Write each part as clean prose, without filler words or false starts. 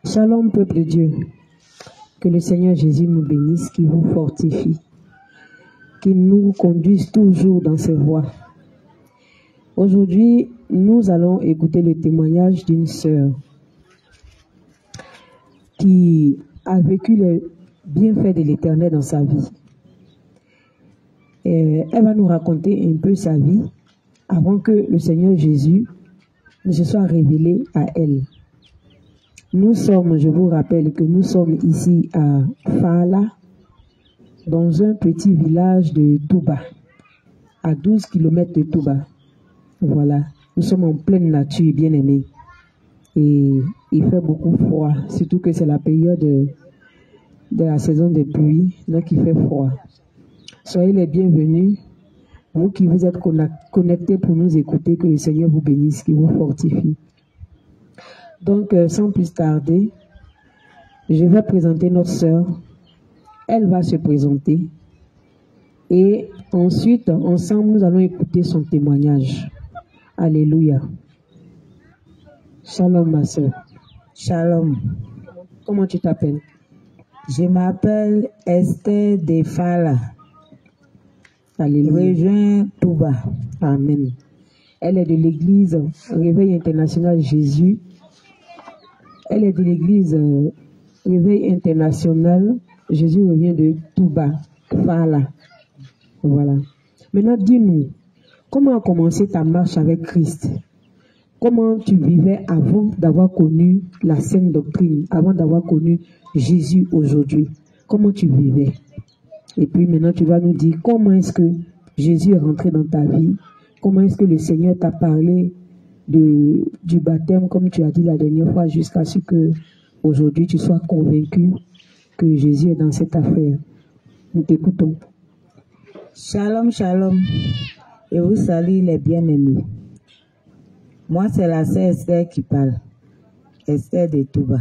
Shalom, peuple de Dieu. Que le Seigneur Jésus nous bénisse, qu'il vous fortifie, qu'il nous conduise toujours dans ses voies. Aujourd'hui, nous allons écouter le témoignage d'une sœur qui a vécu les bienfaits de l'Éternel dans sa vie. Et elle va nous raconter un peu sa vie avant que le Seigneur Jésus ne se soit révélé à elle. Nous sommes, je vous rappelle que nous sommes ici à Fala, dans un petit village de Touba, à 12 km de Touba. Voilà, nous sommes en pleine nature, bien aimés. Et il fait beaucoup froid, surtout que c'est la période de la saison des pluies, donc il fait froid. Soyez les bienvenus, vous qui vous êtes connectés pour nous écouter, que le Seigneur vous bénisse, qu'il vous fortifie. Donc, sans plus tarder, je vais présenter notre sœur. Elle va se présenter. Et ensuite, ensemble, nous allons écouter son témoignage. Alléluia. Shalom, ma sœur. Shalom. Comment tu t'appelles? Je m'appelle Esther de Fala. Alléluia. Rejoins Touba. Amen. Elle est de l'église Réveil International Jésus. Elle est de l'église Réveil International. Jésus revient de Touba, Fala. Voilà. Maintenant, dis-nous, comment a commencé ta marche avec Christ? Comment tu vivais avant d'avoir connu la saine doctrine, avant d'avoir connu Jésus aujourd'hui? Comment tu vivais? Et puis maintenant, tu vas nous dire comment est-ce que Jésus est rentré dans ta vie? Comment est-ce que le Seigneur t'a parlé du baptême, comme tu as dit la dernière fois, jusqu'à ce que aujourd'hui tu sois convaincu que Jésus est dans cette affaire? Nous t'écoutons. Shalom, shalom. Et vous salue les bien-aimés. Moi, c'est la sœur Esther qui parle. Esther de Touba.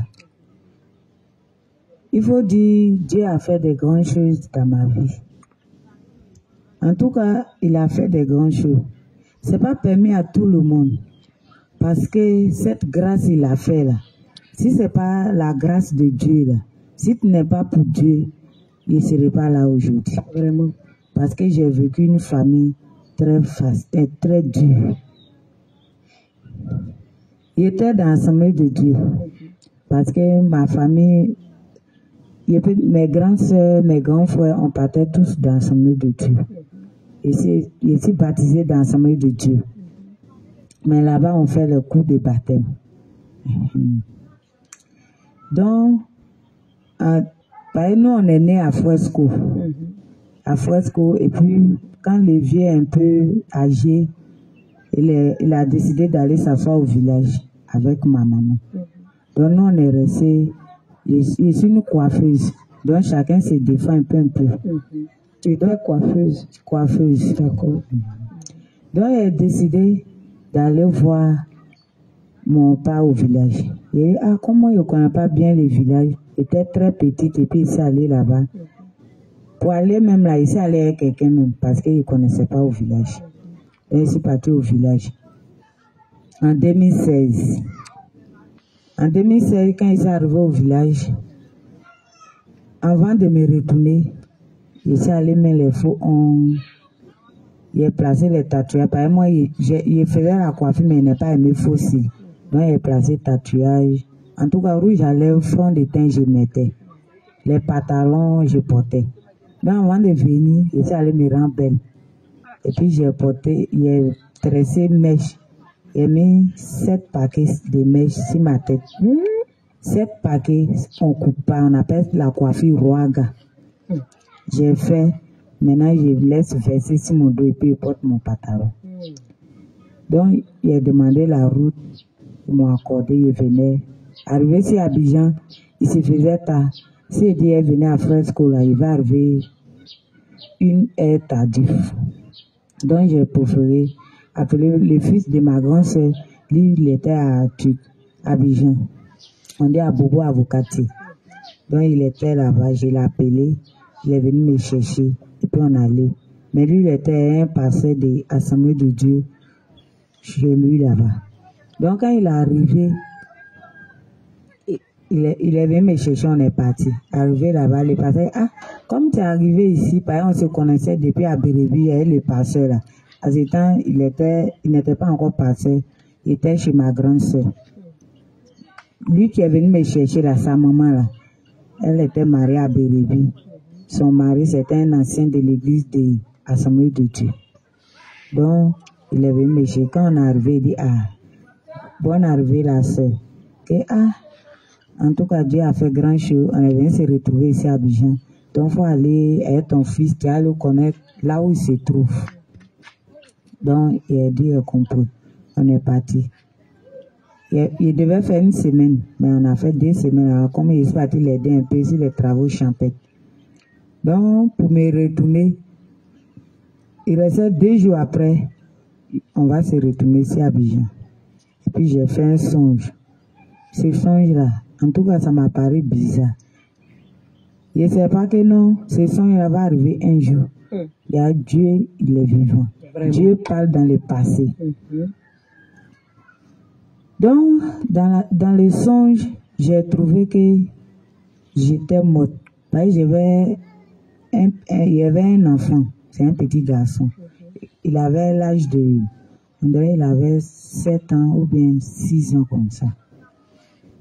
Il faut dire, Dieu a fait de grandes choses dans ma vie. En tout cas, il a fait de grandes choses. Ce n'est pas permis à tout le monde. Parce que cette grâce, il a fait là. Si ce n'est pas la grâce de Dieu là, si tu n'es pas pour Dieu, il ne serait pas là aujourd'hui. Vraiment. Parce que j'ai vécu une famille très faste et très dure. J'étais dans l'assemblée de Dieu. Parce que ma famille, mes grandes sœurs, mes grands frères, on partait tous dans l'assemblée de Dieu. Et je suis baptisé dans l'assemblée de Dieu. Mais là-bas, on fait le coup de baptême. Donc, nous, on est né à Fresco. À Fresco, et puis, quand le vieux est un peu âgé, il a décidé d'aller s'asseoir au village avec ma maman. Donc, nous, on est restés. Je suis une coiffeuse. Donc, chacun se défend un peu. Tu es coiffeuse? Coiffeuse. D'accord. Donc, elle a décidé d'aller voir mon père au village. Et comment je ne connais pas bien le village? J'étais très petite et puis il s'est allé là-bas. Pour aller même là, il s'est allé avec quelqu'un même parce qu'il ne connaissait pas au village. Et il s'est parti au village. En 2016. En 2016, quand il s'est arrivé au village, avant de me retourner, il s'est allé mettre les faux ongles. Il a placé les tatouages. Par exemple, moi, il faisait la coiffure, mais il n'a pas aimé faux cils. Donc, il a placé tatouage. En tout cas, rouge à lèvres, front de teint, je mettais. Les pantalons, je portais. Donc, avant de venir, il s'est allé me rendre belle. Et puis, j'ai porté, il a tressé mèche. Il a mis 7 paquets de mèches sur ma tête. 7 paquets, on coupe pas, on appelle la coiffure Roaga. J'ai fait, maintenant je laisse verser sur mon dos et puis je porte mon pantalon. Donc, il a demandé la route, ils m'ont accordé, il venait. Arrivé ici à Abidjan, il se faisait tard. S'il dit qu'il venait à Fresco, là, il va arriver 1 heure tardif. Donc, j'ai préféré appeler le fils de ma grande sœur. Lui, il était à Abidjan. On dit à Bobo Avocati. Donc, il était là-bas, je l'ai appelé. Il est venu me chercher. Et puis, on allait. Mais lui, il était un pasteur de l'Assemblée de Dieu chez lui là-bas. Donc, quand il est arrivé, il est venu me chercher, on est parti. Arrivé là-bas, le pasteur, ah, comme tu es arrivé ici, par exemple, on se connaissait depuis à Bérébi, il y avait le pasteur là. À ce temps, il n'était pas encore pasteur, il était chez ma grande sœur. Lui qui est venu me chercher là, sa maman là, elle était mariée à Bérébi. Son mari, c'était un ancien de l'église de l'Assemblée de Dieu. Donc, il est venu me chercher. Quand on est arrivé, il dit, ah, bonne arrivée la sœur. Et ah, en tout cas, Dieu a fait grand chose. On est venu se retrouver ici à Abidjan. Donc, il faut aller avec ton fils, tu vas le connaître là où il se trouve. Donc, il a dit, il a compris. On est parti. Il devait faire une semaine, mais on a fait 2 semaines. Alors, comme il est parti l'aider un peu sur les travaux champêtres. Donc, pour me retourner, il restait 2 jours après, on va se retourner ici à Abidjan. Et puis, j'ai fait un songe. Ce songe-là, en tout cas, ça m'a paru bizarre. Je ne sais pas que non, ce songe-là va arriver un jour. Il y a Dieu, il est vivant. Vraiment. Dieu parle dans le passé. Donc, dans le songe, j'ai trouvé que j'étais morte. Parce que il y avait un enfant, c'est un petit garçon. Il avait l'âge de, on dirait il avait 7 ans ou bien 6 ans comme ça.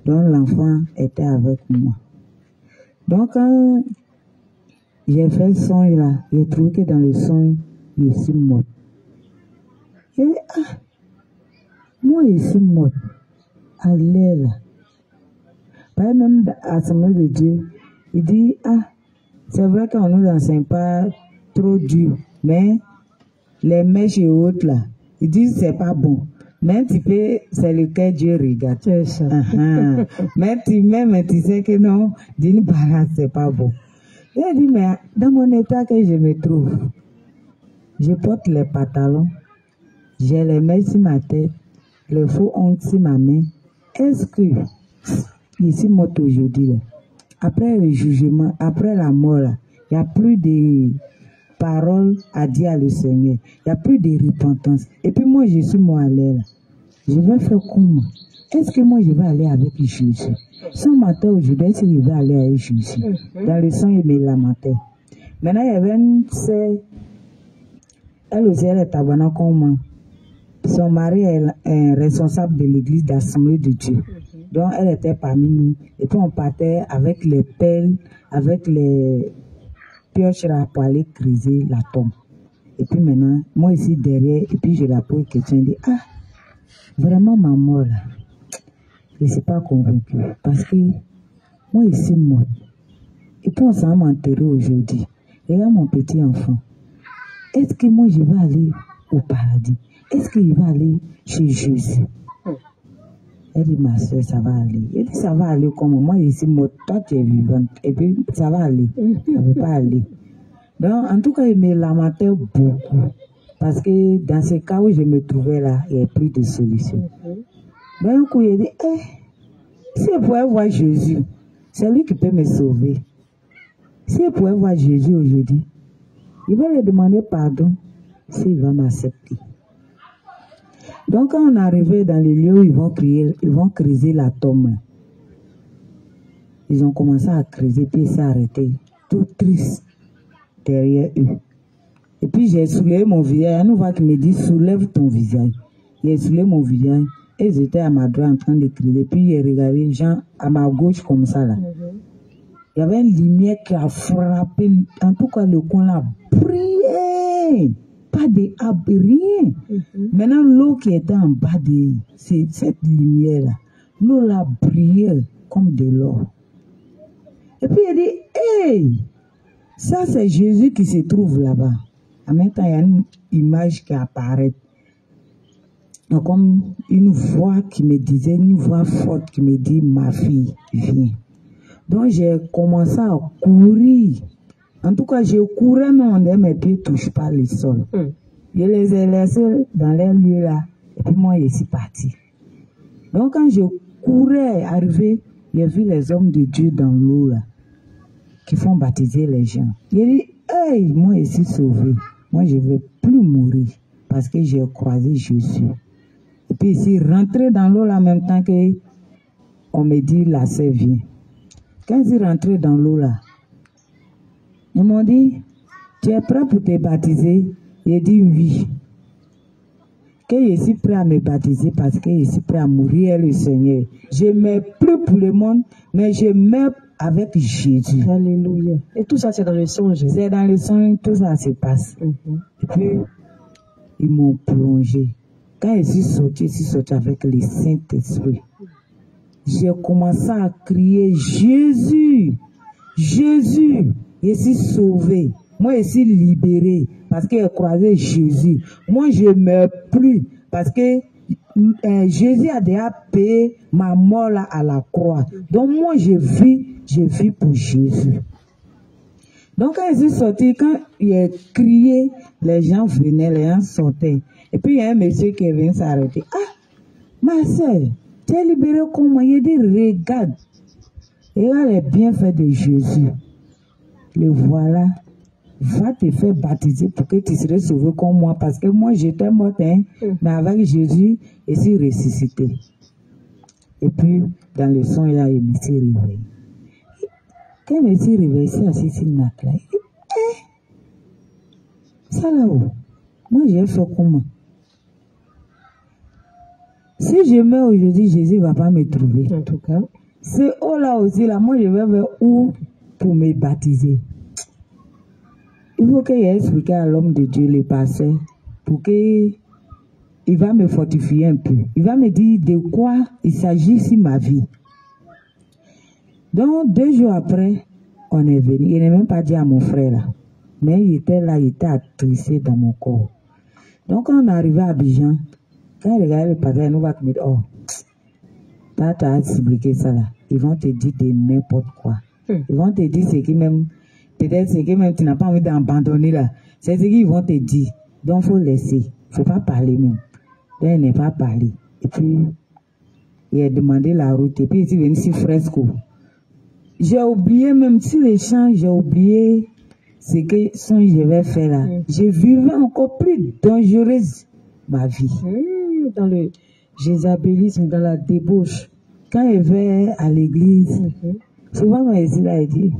Donc, l'enfant était avec moi. Donc, quand j'ai fait le songe là, j'ai trouvé que dans le songe, je suis morte. Et ah, moi, je suis morte. Allez là. Pas même à l'Assemblée de Dieu, il dit, ah, c'est vrai qu'on ne nous enseigne pas trop dur, mais les mèches et autres là, ils disent c'est pas bon. Mais tu peux, c'est le cas Dieu regarde. C'est ça. Mais tu sais que non, d'une part, c'est pas bon. Et il dit, mais dans mon état que je me trouve, je porte les pantalons, j'ai les mèches sur ma tête, le faux ongle sur ma main. Est-ce que je suis morte aujourd'hui là? Après le jugement, après la mort là, il n'y a plus de paroles à dire à le Seigneur. Il n'y a plus de repentance. Et puis moi, je suis mort à l'air là. Je vais faire comment? Est-ce que moi, je vais aller avec Jésus? Ce matin, aujourd'hui, est-ce que je vais aller avec Jésus? Dans le sang, il me lamentait. Maintenant, il y avait une sœur, elle aussi, elle est tabernacle comme moi. Son mari est responsable de l'église d'Assemblée de Dieu. Donc, elle était parmi nous. Et puis, on partait avec les pelles, avec les pioches là pour aller creuser la tombe. Et puis maintenant, moi ici derrière, et puis je la pose question, je dis, ah, vraiment ma mort là, je ne suis pas convaincue. Parce que moi ici morte. Et puis on s'en va m'enterrer aujourd'hui. Et là, mon petit enfant, est-ce que moi je vais aller au paradis? Est-ce que je vais aller chez Jésus? Elle dit, ma soeur, ça va aller. Elle dit, ça va aller comme moi ici morte, toi tu es vivante. Et puis ça va aller. Ça ne veut pas aller. Donc, en tout cas, il me lamentait beaucoup. Parce que dans ce cas où je me trouvais là, il n'y a plus de solution. Donc, un coup, il dit, si je pouvais voir Jésus, c'est lui qui peut me sauver. Si je pouvais voir Jésus aujourd'hui, il va lui demander pardon s'il va m'accepter. Donc, quand on est arrivé dans les lieux où ils vont creuser la tombe, ils ont commencé à creuser, puis ils s'est arrêté, tout triste derrière eux. Et puis j'ai soulevé mon visage. Un voix qui me dit, soulève ton visage. J'ai soulevé mon visage. Et ils étaient à ma droite en train de crier. Puis j'ai regardé les gens à ma gauche comme ça là. Il y avait une lumière qui a frappé. En tout cas, le coin là brillait. Pas de rien. Maintenant, l'eau qui était en bas de cette lumière là, l'eau là brillait comme de l'or. Et puis il dit, hey! Ça, c'est Jésus qui se trouve là-bas. En même temps, il y a une image qui apparaît. Donc, comme une voix qui me disait, une voix forte qui me dit, ma fille, viens. Donc, j'ai commencé à courir. En tout cas, je courais, mais mes pieds ne touchent pas le sol. Je les ai laissés dans les lieux là. Et puis moi, je suis parti. Donc, quand je courais, arrivé, j'ai vu les hommes de Dieu dans l'eau là, qui font baptiser les gens. J'ai dit, hey, moi je suis sauvé. Moi je ne vais plus mourir parce que j'ai croisé Jésus. Et puis ici, rentrer dans l'eau là, en même temps que on me dit la sœur vient. Quand ils rentraient dans l'eau là, ils m'ont dit, tu es prêt pour te baptiser? J'ai dit oui. Que je suis prêt à me baptiser parce que je suis prêt à mourir le Seigneur. Je ne meurs plus pour le monde, mais je meurs avec Jésus. Alléluia. Et tout ça, c'est dans le songe. C'est dans le songe, tout ça se passe. Et puis, ils m'ont plongé. Quand je suis sorti avec le Saint-Esprit. J'ai commencé à crier, Jésus, Jésus, je suis sauvé. Moi, je suis libéré parce que j'ai croisé Jésus. Moi, je ne meurs plus parce que Jésus a déjà payé ma mort là à la croix. Donc, moi, je vis pour Jésus. Donc, quand je suis sorti, quand il a crié, les gens venaient, les gens sortaient. Et puis, il y a un monsieur qui est venu s'arrêter. Ah, ma soeur, tu es libéré comment? Il dit, regarde. Et là, les bienfaits de Jésus. Le voilà. Va te faire baptiser pour que tu serais sauvé comme moi. Parce que moi, j'étais mort, hein, mais avec Jésus, je suis ressuscité. Et puis, dans le son, là, il me s'est réveillé. Quand je me suis réveillé, c'est assis sur ma clé. Ça là-haut, moi, j'ai fait comment? Si je meurs aujourd'hui, Jésus ne va pas me trouver. En tout cas. C'est haut là aussi, là, moi, je vais vers où pour me baptiser? Il faut qu'il explique à l'homme de Dieu, le pasteur, pour qu'il va me fortifier un peu. Il va me dire de quoi il s'agit sur ma vie. Donc, 2 jours après, on est venu. Il n'est même pas dit à mon frère là. Mais il était là, il était attristé dans mon corps. Donc, quand on est arrivé à Abidjan, quand il regarde le pasteur, il nous va me dire, oh, tu as expliqué ça là. Ils vont te dire de n'importe quoi. Ils vont te dire ce qui même... Peut-être ce que même tu n'as pas envie d'abandonner là. C'est ce qu'ils vont te dire. Donc, il faut laisser. Il ne faut pas parler même. Donc, il n'est pas parlé. Et puis, il a demandé la route. Et puis, il est venu sur Fresco. J'ai oublié, même si les chants, j'ai oublié ce que je vais faire là. Je vivais encore plus dangereuse ma vie. Dans le jézabélisme, dans la débauche. Quand il va à l'église, souvent, moi, il dit,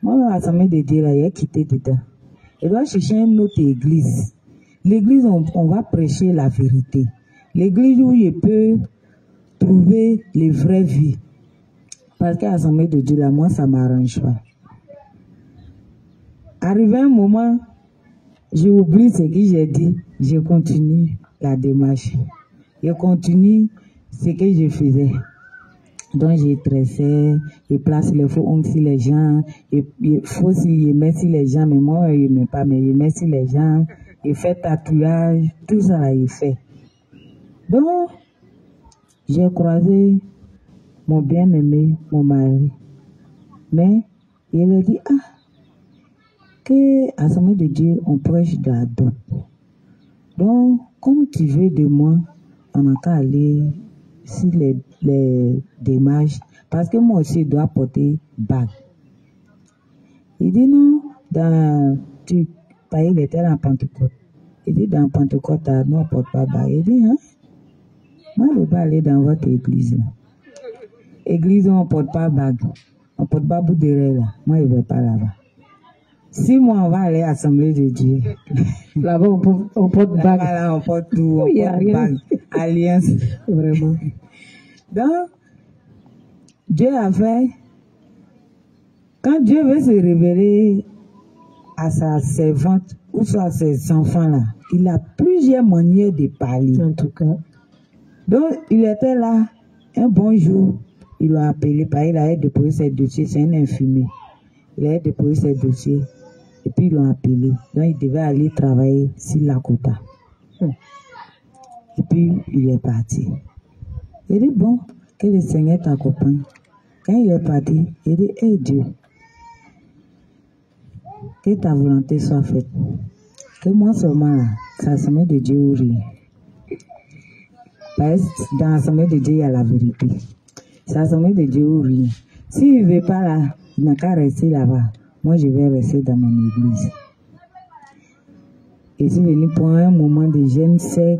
moi, l'Assemblée de Dieu, là, il a quitté dedans. Il doit chercher une autre église. L'église, on va prêcher la vérité. L'église où il peut trouver les vraies vies. Parce qu'à l'Assemblée de Dieu, là, moi, ça ne m'arrange pas. Arrivé un moment, j'ai oublié ce que j'ai dit. Je continue la démarche. Je continue ce que je faisais. Donc, je tressais, je place les faux ongles sur les gens, je mets sur les gens, mais moi, je ne mets pas, mais je mets sur les gens, je fais tatouage, tout ça là, il fait. Donc, j'ai croisé mon bien-aimé, mon mari. Mais, il a dit, que à l'Assemblée de Dieu, on prêche de la dot. Donc, comme tu veux de moi, on n'a qu'à aller sur les démarches, parce que moi aussi, je dois porter bague. Il dit non, il était dans Pentecôte. Il dit dans Pentecôte, nous, on ne porte pas bague. Il dit, hein, moi, je ne vais pas aller dans votre église. Église, on ne porte pas bague. On ne porte pas bout de rêve, là. Moi, je ne vais pas là-bas. Si moi, on va aller à l'Assemblée de Dieu. Là-bas, on porte bague. Là, on porte tout, on porte bague. Alliance. Vraiment. Donc, Dieu a fait, quand Dieu veut se révéler à sa servante ou à ses enfants-là, il a plusieurs manières de parler. En tout cas. Donc, il était là, un bon jour, il l'a appelé, il a déposé ses dossiers, c'est un infirmier. Il a déposé ses dossiers, et puis ils l'ont appelé. Donc, il devait aller travailler sur la quota. Et puis, il est parti. Il dit, bon, que le Seigneur t'accompagne. Quand il est parti, il dit, hé Dieu, que ta volonté soit faite. Que moi seulement, là, ça se met de Dieu ou rien. Parce que dans l'Assemblée de Dieu, il y a la vérité. Ça se met de Dieu ou rien. S'il ne veut pas là, il n'a qu'à rester là-bas. Moi, je vais rester dans mon église. Et je suis venu pour un moment de jeûne sec.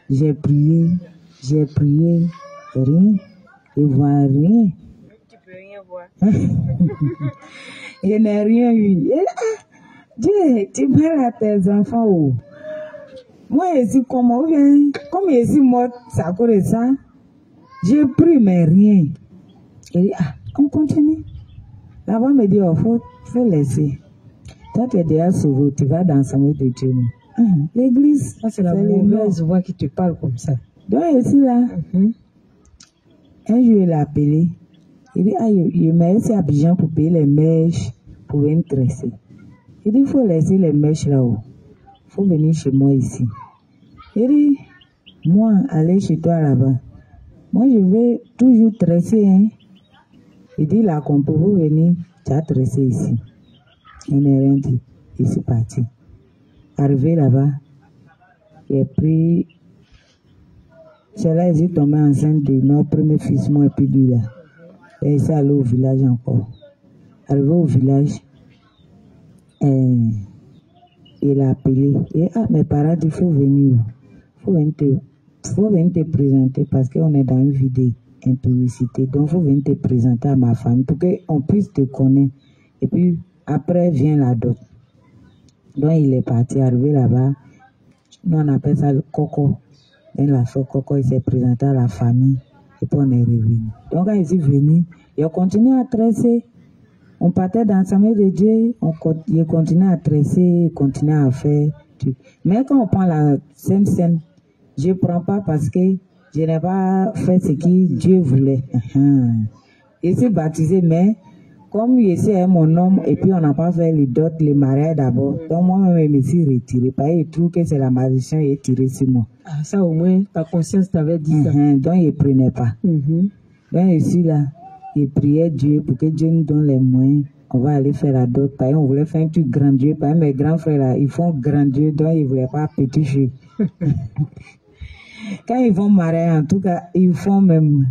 J'ai prié, rien, je vois rien. Tu peux rien voir. Je n'ai rien eu. Dieu, tu parles à tes enfants. Oh. Moi, je suis comme je suis morte, c'est à cause de ça. J'ai pris, mais rien. Il dit, on continue. Là-bas, me dit, faut laisser. Toi, tu es déjà sauvé, tu vas dans le Saint de Dieu. L'église, ça c'est la mauvaise voix qui te parle comme ça. Donc, ici, là, un jour, il l'a appelé. Il dit, il m'a laissé à Abidjan pour payer les mèches pour venir tresser. Il dit, il faut laisser les mèches là-haut. Il faut venir chez moi ici. Il dit, moi, aller chez toi là-bas. Moi, je vais toujours tresser. Hein. Il dit, là, qu'on peut vous venir, tu as tressé ici. Il n'a rien dit. Il s'est parti. Arrivé là-bas, il a pris. C'est là qu'il est tombé enceinte de notre premier fils, moi, et puis lui là. Et il s'est allé au village encore. Arrivé au village, il a appelé. Et mes parents disent, il faut venir. Il faut venir te présenter parce qu'on est dans une vie d'impudicité. Donc, il faut venir te présenter à ma famille pour qu'on puisse te connaître. Et puis, après vient la dot. Donc, il est parti, arrivé là-bas. Nous, on appelle ça le coco. Et la fois coco, il s'est présenté à la famille. Et puis, on est revenu. Donc, quand il est venu, il a continué à tresser. On partait dans le Saint de Dieu. Il continuait à tresser, il continuait à faire. Mais quand on prend la Sainte Seine, je ne prends pas parce que je n'ai pas fait ce que Dieu voulait. Il s'est baptisé, mais comme ici est mon homme, et puis on n'a pas fait les dots, les mariages d'abord, donc moi-même, je me suis retiré. Parce que je trouve que c'est la malédiction qui est tirée sur moi. Ah, ça au moins, ta conscience t'avait dit ça. Donc je ne prenais pas. Donc je suis là, je priais Dieu pour que Dieu nous donne les moyens. On va aller faire la dot. Parce qu'on voulait faire un truc grandiose. Parce que mes grands frères là, ils font grandiose, donc ils ne voulaient pas petit jeu. Quand ils vont marier, en tout cas, ils font même.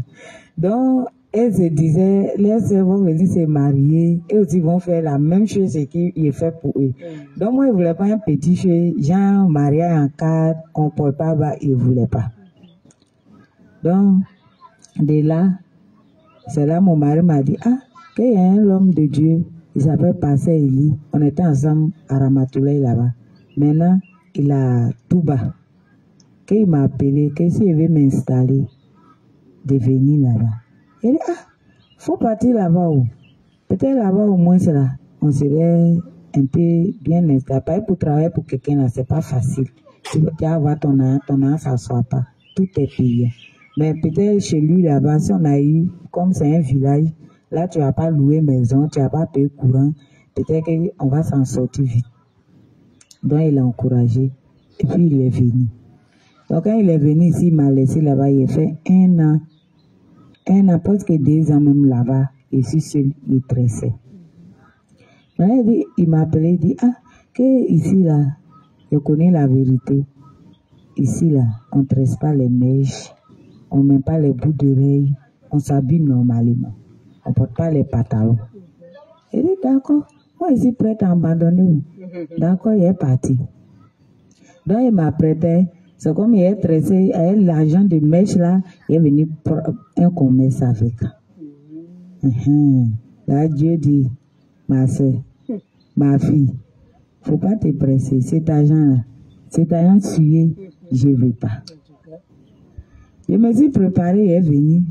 Donc, elles se disaient, les sœurs vont venir se marier, et aussi vont faire la même chose qu'ils font pour eux. Donc, moi, ils ne voulaient pas un petit jeu, genre mariage en cadre, qu'on ne peut pas, ils ne voulaient pas. Donc, de là, c'est là mon mari m'a dit, qu'il y a un homme de Dieu, il s'appelle Pasteur Eli, on était ensemble à Ramatoulaye là-bas. Maintenant, il a tout bas. Qu'il m'a appelé, que s'il veut m'installer, de venir là-bas. Il dit, faut partir là-bas. Peut-être là-bas au moins, là, on serait un peu bien installé. Pour travailler pour quelqu'un, là, c'est pas facile. Tu vas avoir ton an, ça ne soit pas. Tout est payé. Mais peut-être chez lui là-bas, si on a eu, comme c'est un village, là, tu vas pas louer maison, tu vas pas payer courant. Peut-être qu'on va s'en sortir vite. Donc, il a encouragé. Et puis, il est venu. Donc, quand il est venu ici, il m'a laissé là-bas, il a fait 1 an. 1 an, presque 2 ans même là-bas, je suis seul, il tressait. Il m'a appelé, il dit, que ici là, je connais la vérité. Ici là, on ne tresse pas les mèches, on ne met pas les bouts d'oreilles, on s'habille normalement. On ne porte pas les pantalons. Il dit, d'accord, moi je suis prête à abandonner. D'accord, il est parti. Donc, il m'a prêté. C'est comme il est tressé, avec l'argent de mèche là, il est venu pour un commerce avec. Là, Dieu dit, ma soeur, ma fille, faut pas te presser, cet argent-là, cet argent sué, je ne veux pas. Je me suis préparé, il est venu.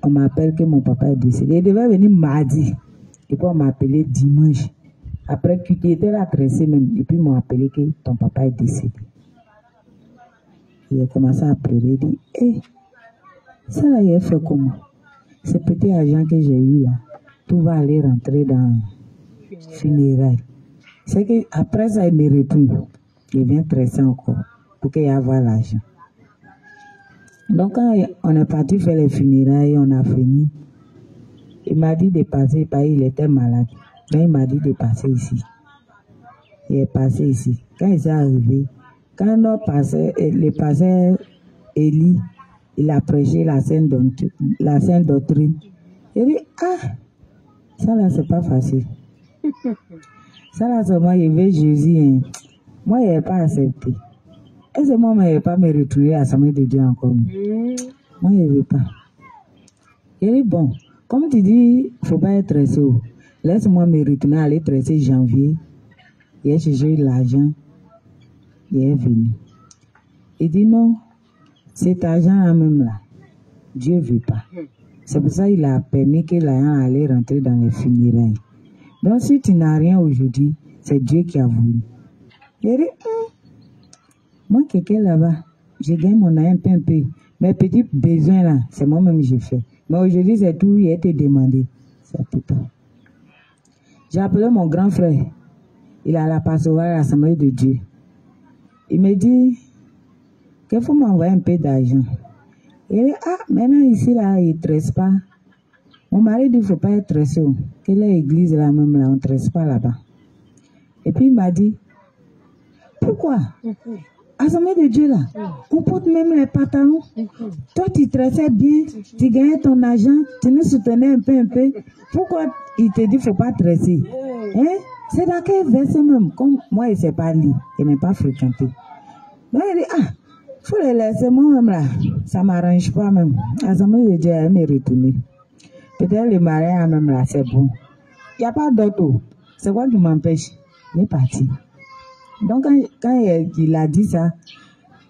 On m'appelle que mon papa est décédé. Il devait venir mardi. Et puis on m'a appelé dimanche. Après qu'il était là tressé même, et puis ils m'ont appelé que ton papa est décédé. Il a commencé à pleurer, il dit, ça là, il a fait comment? Ce petit argent que j'ai eu là, tout va aller rentrer dans funérailles. C'est qu'après ça, il me répond, il vient tresser encore pour qu'il y ait l'argent. Donc quand on est parti faire les funérailles, on a fini. Il m'a dit de passer, parce qu'il était malade. Donc il m'a dit de passer ici. Il est passé ici. Quand il est arrivé, quand notre le pasteur Eli, il a prêché la sainte doctrine, il dit, ça là, c'est pas facile. Ça là, seulement, il veut Jésus. Moi, il n'est pas accepté. Est-ce que moi, je ne vais pas me retrouver à l'Assemblée de Dieu encore? Moi, je ne veux pas. Il est bon. Comme tu dis, il ne faut pas être stressé. Laisse-moi me retourner aller tresser janvier. Il a cherché l'argent. Il est venu. Il dit non, cet argent-là même là, Dieu ne veut pas. C'est pour ça qu'il a permis que l'argent allait rentrer dans les funérailles. Donc si tu n'as rien aujourd'hui, c'est Dieu qui a voulu. Il dit, moi, quelqu'un là-bas, je gagne mon argent un peu. Mes petits besoins là, c'est moi-même que j'ai fait. Mais aujourd'hui, c'est tout, il a été demandé. Ça ne peut pas. J'ai appelé mon grand frère. Il est à la pastorale à l'Assemblée de Dieu. Il me dit qu'il faut m'envoyer un peu d'argent. Il dit, maintenant ici, là, il ne tresse pas. Mon mari dit qu'il ne faut pas être tressé. Que l'église là même, là, on ne tresse pas là-bas. Et puis il m'a dit, pourquoi? Assemblée de Dieu là, on porte même les pantalons. Toi, tu tressais bien, tu gagnais ton argent, tu nous soutenais un peu. Pourquoi il te dit qu'il ne faut pas tresser? Hein? C'est dans quel verset même? Comme moi, il ne sait pas lire, il n'est pas fréquenté. Donc il dit, il faut les laisser moi-même là. Ça ne m'arrange pas même. Assemblée de Dieu, elle me retourner. Peut-être le mariage même là, c'est bon. Il n'y a pas d'autre. C'est quoi qui m'empêche? Il est parti. Donc, quand il a dit ça,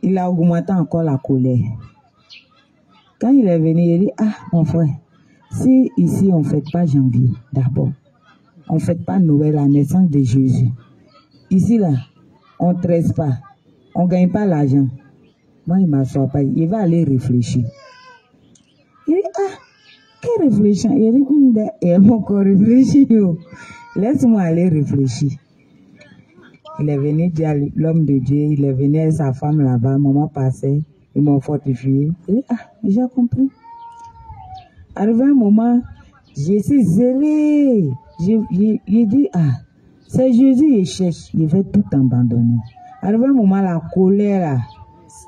il a augmenté encore la colère. Quand il est venu, il dit, mon frère, si ici on ne fête pas janvier, d'abord, on ne fête pas Noël, la naissance de Jésus. Ici, là, on ne tresse pas, on ne gagne pas l'argent. Moi, il ne m'assoit pas, il va aller réfléchir. Il dit, quel réfléchir? Il dit, il m'a encore réfléchi. Laisse-moi aller réfléchir. Il est venu dire à l'homme de Dieu, il est venu avec sa femme là-bas, maman passait, ils m'ont fortifié. Il dit, j'ai compris. Arrivé un moment, je suis zélé. Il dit, c'est Jésus, il cherche, il veut tout abandonner. Arrivé un moment, la colère,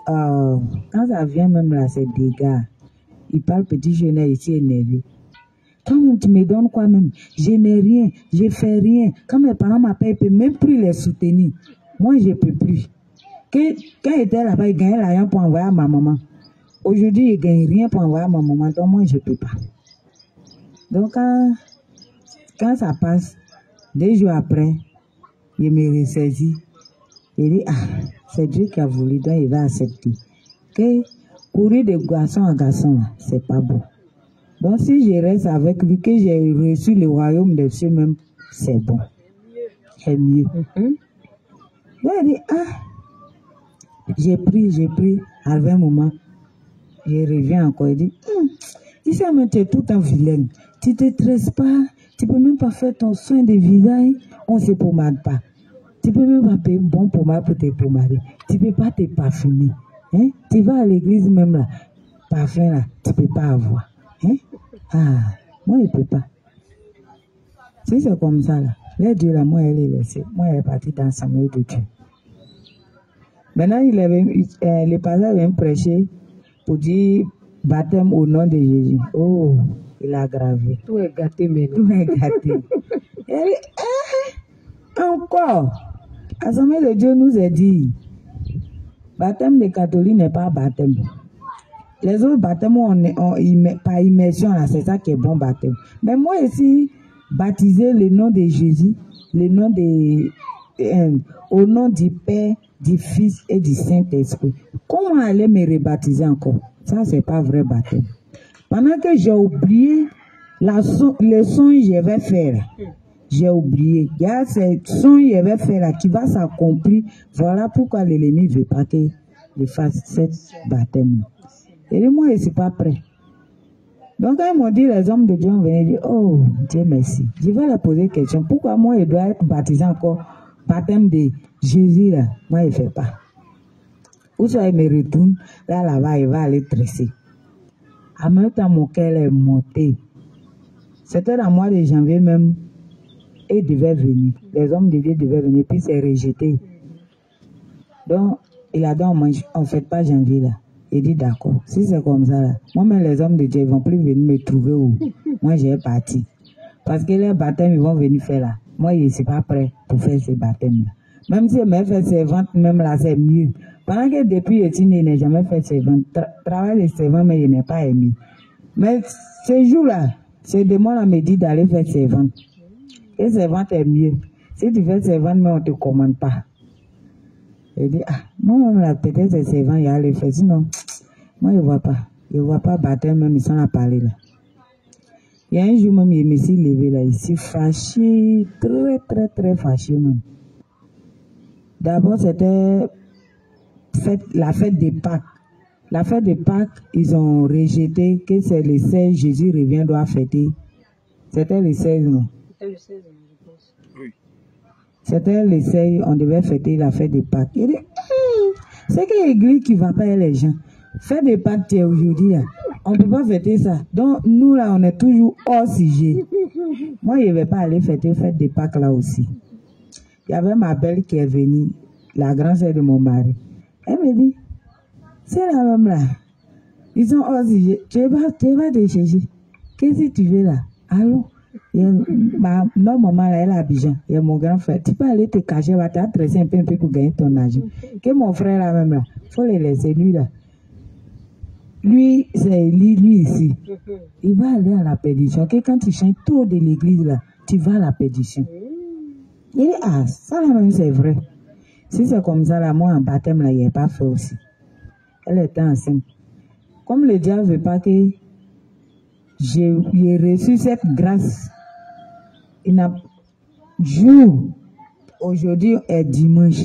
quand ça vient même là, c'est dégâts. Il parle petit jeune ici énervé. Quand même, tu me donnes quoi même? Je n'ai rien, je fais rien. Quand mes parents m'appellent, ils ne peuvent même plus les soutenir. Moi, je ne peux plus. Quand il était là-bas, il gagnait l'argent pour envoyer à ma maman. Aujourd'hui, il ne gagne rien pour envoyer à ma maman. Donc, moi, je ne peux pas. Donc, quand ça passe, 2 jours après, il me ressaisit. Il dit, c'est Dieu qui a voulu, donc il va accepter. Que courir de garçon à garçon, ce n'est pas bon. Donc, si je reste avec lui, que j'ai reçu le royaume des cieux même, c'est bon. C'est mieux. Donc, il dit, j'ai pris, à un moment, je reviens encore, il dit, ici, tu es tout un vilain. Tu ne te tresses pas, tu ne peux même pas faire ton soin de visage, on ne se pommade pas. Tu ne peux même pas payer bon pommade pour te pommader. Tu ne peux pas te parfumer. Hein? Tu vas à l'église même là, parfum là, tu ne peux pas avoir. Hein? Moi, je ne peux pas. Si c'est comme ça, là, les dieux, là, moi, elle est laissée. Moi, elle est partie dans l'Assemblée de Dieu. Maintenant, le pasteur vient prêcher pour dire baptême au nom de Jésus. Oh, il a gravé. Tout est gâté maintenant. Tout est gâté. Elle dit, encore. L'Assemblée de Dieu nous a dit, baptême des catholiques n'est pas baptême. Les autres baptêmes, par immersion, c'est ça qui est bon baptême. Mais moi ici, baptiser le nom de Jésus, le nom au nom du Père, du Fils et du Saint-Esprit. Comment aller me rebaptiser encore? Ça, c'est pas vrai baptême. Pendant que j'ai oublié le son que je vais faire, j'ai oublié. Il y a ce son que je vais faire là, qui va s'accomplir. Voilà pourquoi l'ennemi ne veut pas que je fasse cette baptême. Et moi, je ne suis pas prêt. Donc, quand ils m'ont dit, les hommes de Dieu ont venu dire, oh, Dieu merci. Je vais leur poser une question. Pourquoi moi, je dois être baptisé encore, baptême de Jésus, là? Moi, je ne fais pas. Ou soit il me retourne, là-bas, il va aller tresser. En même temps, mon cœur est monté. C'était dans le mois de janvier même, et il devait venir. Les hommes de Dieu devaient venir, puis c'est rejeté. Donc, il a dit, on ne fête pas janvier, là. Il dit d'accord, si c'est comme ça, là, moi-même les hommes de Dieu ne vont plus venir me trouver où. Moi j'ai parti. Parce que les baptêmes, ils vont venir faire là. Moi je ne suis pas prêt pour faire ces baptêmes là. Même si je me fais ces ventes, même là, c'est mieux. Pendant que depuis Étienne, il n'a jamais fait servant. Travail de servant, mais il n'est pas aimé. Mais ce jour-là, ce démon me dit d'aller faire servant. Et servante est mieux. Si tu fais servant, mais on ne te commande pas. Il dit, ah, moi-même, là, peut-être c'est servant, il y a le fait. Sinon, moi, je ne vois pas. Je ne vois pas baptême, même sans la parler là. Il y a un jour même, il me s'est levé là, il s'est fâché, très fâché même. D'abord, c'était la fête de Pâques. La fête de Pâques, ils ont rejeté que c'est le 16, Jésus revient, doit fêter. C'était le 16, non? C'était le 16, je pense. Oui. C'était le 16, on devait fêter la fête de Pâques. Il dit, c'est que l'église qui ne va pas les gens. Fête de Pâques, c'est aujourd'hui là. On ne peut pas fêter ça. Donc, nous, là, on est toujours hors sujet. Moi, je ne vais pas aller fêter fête de Pâques là aussi. Il y avait ma belle qui est venue, la grande sœur de mon mari. Elle me dit, c'est la même là. Ils sont hors sujet. Tu vas te chercher. Qu'est-ce que tu veux là? Allô? Non, maman, là, elle est à Abidjan. Il y a mon grand frère. Tu peux aller te cacher, va t'adresser un peu pour gagner ton argent. Que mon frère là même là, il faut le laisser, lui là. Lui, c'est lui ici. Il va aller à la perdition. Que quand tu chantes trop de l'église là, tu vas à la perdition. Il dit, ah, ça là même c'est vrai. Si c'est comme ça là, moi en baptême là, il n'y a pas fait aussi. Elle était enceinte. Comme le diable ne veut pas que j'ai reçu cette grâce, il n'a jour, aujourd'hui est dimanche,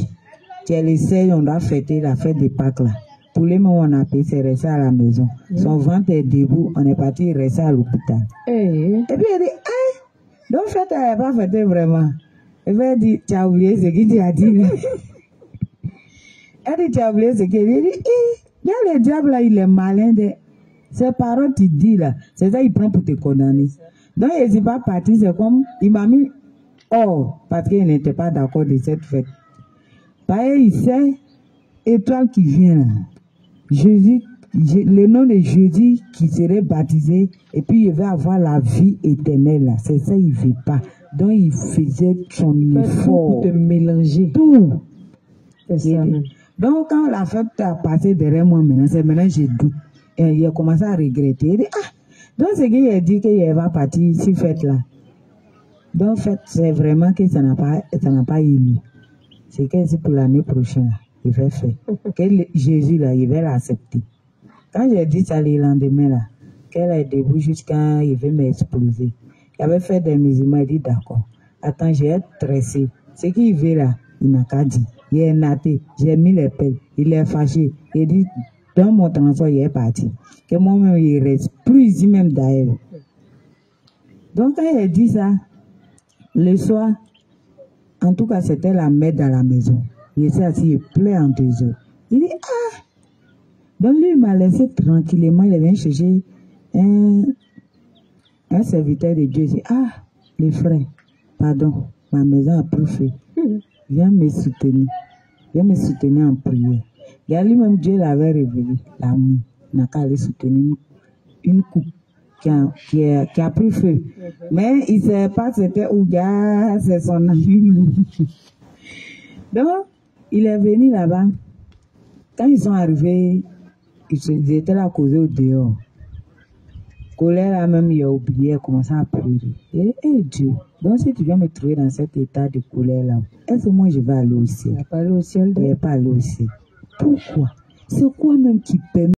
tu es le 16, on doit fêter la fête de Pâques là. Pour les moments on a payé, c'est resté à la maison. Son ventre est debout, on est parti rester à l'hôpital. Et puis il dit, hey, donc fête, elle n'a pas fêté vraiment. Elle va dire, tu as oublié ce qu'il t'a dit. Elle dit, tu as oublié ce qu'il dit. Il dit, il y a le diable là, il est malin. Ces paroles tu dis là, c'est ça il prend pour te condamner. Donc il n'est pas parti, c'est comme, il m'a mis hors, parce qu'il n'était pas d'accord de cette fête. Pareil, il sait, étoile qui vient là. Jésus, le nom de Jésus qui serait baptisé, et puis il va avoir la vie éternelle là. C'est ça, il ne veut pas. Donc il faisait son effort. Pour te mélanger. Tout. C'est ça. Donc quand la fête a passé derrière moi maintenant, c'est maintenant j'ai doute. Et il a commencé à regretter. Il dit, ah, donc c'est qu'il a dit qu'il va partir si fête là. Donc fête, c'est vraiment que ça n'a pas eu lieu. C'est que c'est pour l'année prochaine, il va faire. Que Jésus là, il va l'accepter. Quand j'ai dit ça le lendemain là, qu'elle est debout jusqu'à il veut m'exploser. Il avait fait des musulmans, il dit d'accord. Attends, j'ai tressé. Ce qu'il veut là, il n'a qu'à dire. Il est naté, j'ai mis les pelles, il est fâché. Il dit, dans mon transport, il est parti. Que moi-même, il reste plus dit même d'ailleurs. Donc, quand il a dit ça, le soir, en tout cas, c'était la mère dans la maison. Il était assis, il pleure en 2 heures. Il dit, ah! Donc, lui, il m'a laissé tranquillement, il est venu chercher un serviteur de Dieu. Il dit, ah, les frères, pardon, ma maison a pris feu. Viens me soutenir. Viens me soutenir en prière. Il y a lui-même, Dieu l'avait révélé, l'amour. Il n'a qu'à aller soutenir une coupe qui a pris feu. Mais il ne sait pas c'était Ouga, c'est son ami. Donc, il est venu là-bas. Quand ils sont arrivés, ils étaient là à causer au dehors. Colère là même, il a oublié, il a commencé à pleurer. Et Dieu, donc si tu viens me trouver dans cet état de colère là, est-ce que moi je vais aller au ciel? Il n'a pas allé au ciel. Il n'est pas allé au ciel. Pourquoi? C'est quoi même qui permet